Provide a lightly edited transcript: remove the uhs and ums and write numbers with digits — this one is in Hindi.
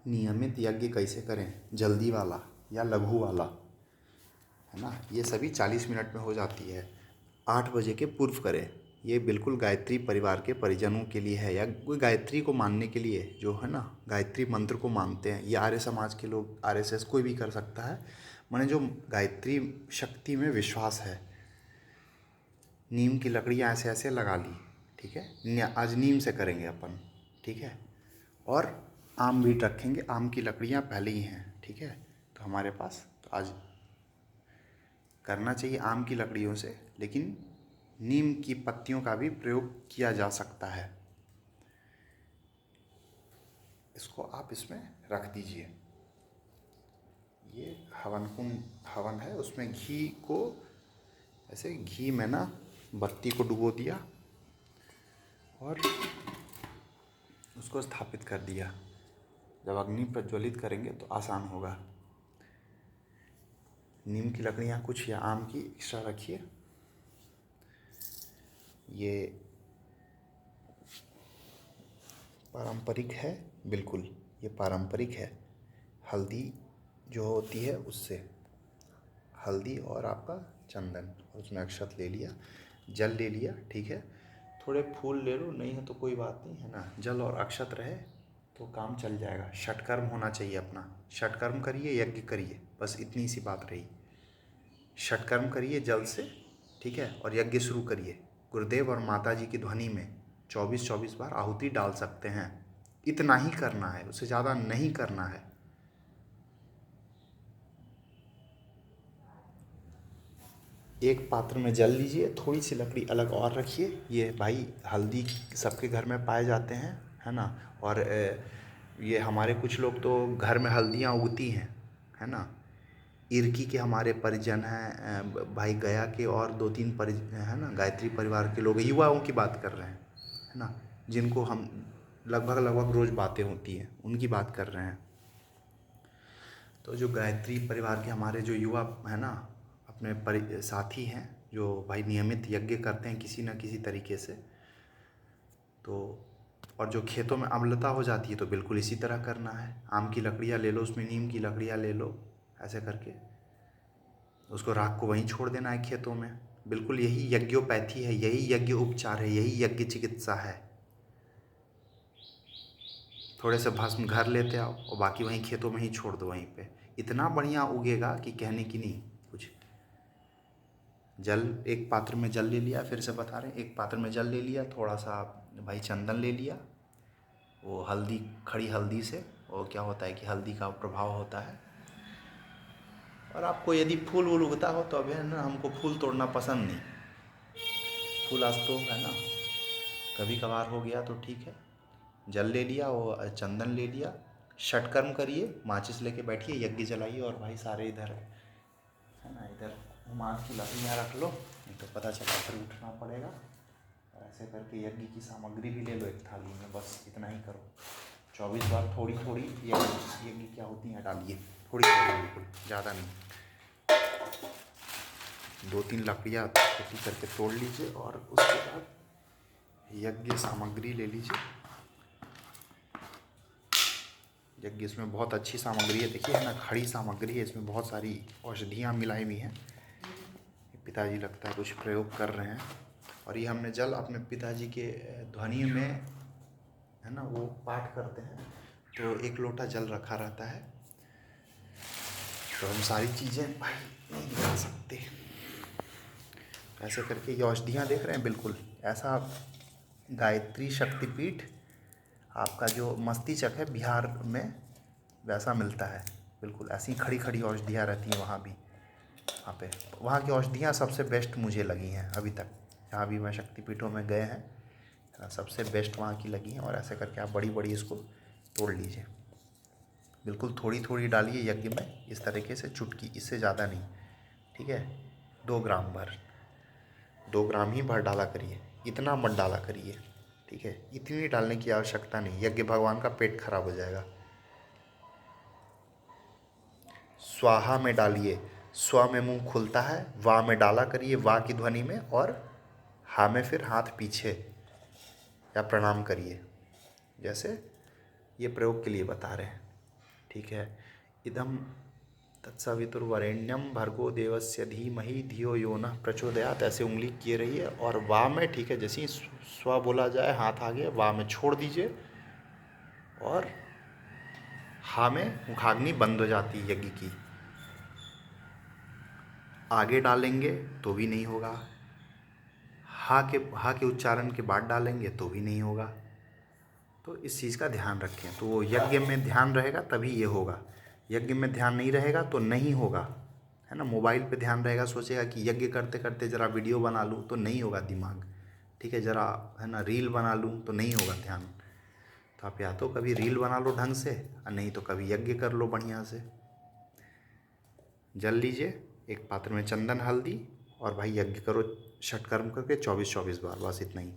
नियमित यज्ञ कैसे करें, जल्दी वाला या लघु वाला, है ना, ये सभी 40 मिनट में हो जाती है। 8 बजे के पूर्व करें। ये बिल्कुल गायत्री परिवार के परिजनों के लिए है, या कोई गायत्री को मानने के लिए, जो है ना गायत्री मंत्र को मानते हैं। ये आर्य समाज के लोग, आरएसएस कोई भी कर सकता है, माने जो गायत्री शक्ति में विश्वास है। नीम की लकड़ियाँ ऐसे ऐसे लगा ली, ठीक है। आज नीम से करेंगे अपन, ठीक है। और आम भी रखेंगे, आम की लकड़ियाँ पहले ही हैं, ठीक है, तो हमारे पास। तो आज करना चाहिए आम की लकड़ियों से, लेकिन नीम की पत्तियों का भी प्रयोग किया जा सकता है। इसको आप इसमें रख दीजिए। ये हवन कुंड हवन है, उसमें घी को ऐसे घी में ना बत्ती को डुबो दिया और उसको स्थापित कर दिया। जब अग्नि प्रज्वलित करेंगे तो आसान होगा। नीम की लकड़ियाँ कुछ या आम की एक्स्ट्रा रखिए। ये पारंपरिक है, बिल्कुल ये पारंपरिक है। हल्दी जो होती है उससे, हल्दी और आपका चंदन, और उसमें अक्षत ले लिया, जल ले लिया, ठीक है। थोड़े फूल ले लो, नहीं है तो कोई बात नहीं, है ना। जल और अक्षत रहे तो काम चल जाएगा। षटकर्म होना चाहिए अपना। षटकर्म करिए, यज्ञ करिए, बस इतनी सी बात रही। षटकर्म करिए जल से, ठीक है, और यज्ञ शुरू करिए। गुरुदेव और माता जी की ध्वनि में 24-24 बार आहुति डाल सकते हैं। इतना ही करना है, उससे ज़्यादा नहीं करना है। एक पात्र में जल लीजिए, थोड़ी सी लकड़ी अलग और रखिए। ये भाई हल्दी सबके घर में पाए जाते हैं, है ना। और ये हमारे कुछ लोग तो घर में हल्दियाँ उगती हैं, है ना। इर्की के हमारे परिजन हैं, भाई गया के, और 2-3 है ना, गायत्री परिवार के लोग, युवाओं की बात कर रहे हैं, है ना, जिनको हम लगभग रोज़ बातें होती हैं, उनकी बात कर रहे हैं। तो जो गायत्री परिवार के हमारे जो युवा है ना, अपने साथी हैं, जो भाई नियमित यज्ञ करते हैं किसी न किसी तरीके से, तो और जो खेतों में अम्लता हो जाती है तो बिल्कुल इसी तरह करना है। आम की लकड़ियाँ ले लो, उसमें नीम की लकड़ियाँ ले लो, ऐसे करके उसको राख को वहीं छोड़ देना है खेतों में। बिल्कुल यही यज्ञोपैथी है, यही यज्ञ उपचार है, यही यज्ञ चिकित्सा है। थोड़े से भस्म घर लेते आओ और बाकी वहीं खेतों में ही छोड़ दो, वहीं पे इतना बढ़िया उगेगा कि कहने की नहीं कुछ। जल, एक पात्र में जल ले लिया, फिर से बता रहे हैं, एक पात्र में जल ले लिया, थोड़ा सा भाई चंदन ले लिया, वो हल्दी, खड़ी हल्दी से, और क्या होता है कि हल्दी का प्रभाव होता है। और आपको यदि फूल वूल उगता हो तो अभी है ना, हमको फूल तोड़ना पसंद नहीं, फूल आज तो है ना कभी कभार हो गया तो ठीक है। जल ले लिया, वो चंदन ले लिया, षटकर्म करिए, माचिस लेके बैठिए, यज्ञ जलाइए, और भाई सारे इधर है ना, इधर माथ की लकड़ियाँ रख लो, नहीं तो पता चला फिर उठना पड़ेगा। और ऐसे करके यज्ञ की सामग्री भी ले लो एक थाली में, बस इतना ही करो। 24 बार थोड़ी थोड़ी यज्ञ क्या होती हैं डालिए, थोड़ी थोड़ी, बिल्कुल ज़्यादा नहीं। 2-3 लकड़ियाँ छोटी करके तोड़ लीजिए, और उसके बाद यज्ञ सामग्री ले लीजिए। यज्ञ इसमें बहुत अच्छी सामग्री है, देखिए है ना, खड़ी सामग्री है, इसमें बहुत सारी औषधियाँ मिलाई हुई हैं। पिताजी लगता है कुछ प्रयोग कर रहे हैं, और ये हमने जल अपने पिताजी के ध्वनि में, है ना, वो पाठ करते हैं, तो 1 लोटा जल रखा रहता है। तो हम सारी चीज़ें भाई नहीं दिखा सकते। ऐसे करके ये औषधियाँ देख रहे हैं, बिल्कुल ऐसा गायत्री शक्तिपीठ आपका जो मस्तिष्क है बिहार में वैसा मिलता है। बिल्कुल ऐसी खड़ी खड़ी औषधियाँ रहती हैं वहाँ भी। वहाँ पे वहाँ की औषधियाँ सबसे बेस्ट मुझे लगी हैं अभी तक, जहाँ भी मैं शक्तिपीठों में गए हैं, सबसे बेस्ट वहाँ की लगी हैं। और ऐसे करके आप बड़ी बड़ी इसको तोड़ लीजिए, बिल्कुल थोड़ी थोड़ी डालिए यज्ञ में, इस तरीके से चुटकी, इससे ज़्यादा नहीं, ठीक है। 2 ग्राम भर, 2 ग्राम ही भर डाला करिए, इतना मत डाला करिए, ठीक है। इतनी डालने की आवश्यकता नहीं, यज्ञ भगवान का पेट खराब हो जाएगा। स्वाहा में डालिए, स्व में मुंह खुलता है, वा में डाला करिए, वा की ध्वनि में, और हा में फिर हाथ पीछे या प्रणाम करिए। जैसे ये प्रयोग के लिए बता रहे हैं। ठीक है। इदम तत्सवितुर्वरेण्यम भर्गो देवस्य धीमहि धियो यो नः प्रचोदयात्, ऐसे उंगली किए रहिए। और वाह में, ठीक है, जैसे ही स्व बोला जाए हाथ आगे, वाह में छोड़ दीजिए और हा में मुखाग्नि बंद हो जाती है यज्ञ की। आगे डालेंगे तो भी नहीं होगा, हा के उच्चारण के बाद डालेंगे तो भी नहीं होगा। तो इस चीज़ का ध्यान रखें। तो वो यज्ञ में ध्यान रहेगा तभी ये होगा, यज्ञ में ध्यान नहीं रहेगा तो नहीं होगा, है ना। मोबाइल पे ध्यान रहेगा, सोचेगा कि यज्ञ करते करते ज़रा वीडियो बना लूँ, तो नहीं होगा दिमाग, ठीक है। ज़रा, है ना, रील बना लूँ तो नहीं होगा ध्यान। तो आप या तो कभी रील बना लो ढंग से, और नहीं तो कभी यज्ञ कर लो बढ़िया से। जल लीजिए एक पात्र में चंदन हल्दी, और भाई यज्ञ करो षटकर्म करके 24-24 बार, बस इतना ही।